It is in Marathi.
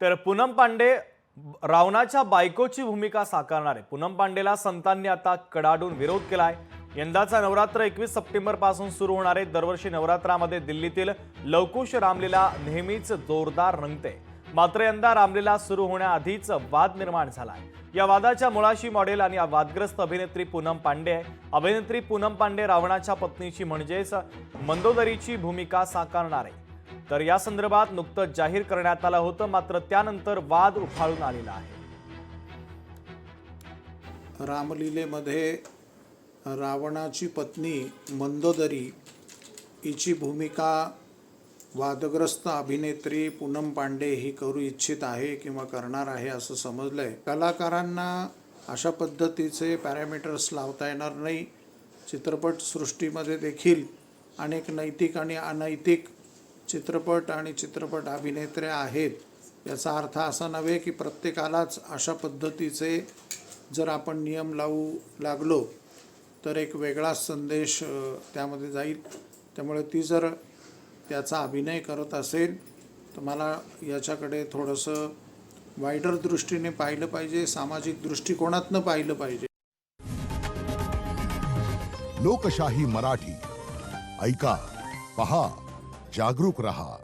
तर पूनम पांडे रावणाच्या बायकोची भूमिका साकारणार आहे। पूनम पांडेला संतांनी आता कडाडून विरोध केलाय। यंदाचा नवरात्र 21 सप्टेंबर पासून सुरू होणार आहे। दरवर्षी नवरात्रामध्ये दिल्लीतील लवकुश रामलीला नेहमीच जोरदार रंगते, मात्र यंदा रामलीला सुरू होण्याआधीच वाद निर्माण झालाय। या वादाच्या मुळाशी मॉडेल आणि वादग्रस्त अभिनेत्री पूनम पांडे आहे। अभिनेत्री पूनम पांडे रावणाच्या पत्नीची म्हणजेच मंदोदरीची भूमिका साकारणार आहे। तर या संदर्भात नुकतंच जाहीर करण्यात आलं होतं, मात्र त्यानंतर वाद उफाळून आलेला आहे। रामलीलेमध्ये रावणाची पत्नी मंदोदरी हिची भूमिका वादग्रस्त अभिनेत्री पूनम पांडे ही करू इच्छित आहे किंवा करणार आहे असं समजलंय। कलाकारांना अशा पद्धतीचे पॅरामीटर्स लावता येणार नाही। चित्रपट सृष्टीमध्ये देखील अनेक नैतिक आणि अनैतिक चित्रपट आणि चित्रपट अभिनेत्रे आहेत। याचा अर्थ असा नव्हे की प्रत्येकालाच अशा पद्धतीचे जर आपण नियम लावू लागलो तर एक वेगळाच संदेश त्यामध्ये जाईल। त्यामुळे ती जर त्याचा अभिनय करत असेल तर मला याच्याकडे थोडंसं वाईडर दृष्टीने पाहिलं पाहिजे, सामाजिक दृष्टिकोनातनं पाहिलं पाहिजे। लोकशाही मराठी ऐका, पहा, जागरूक रहा।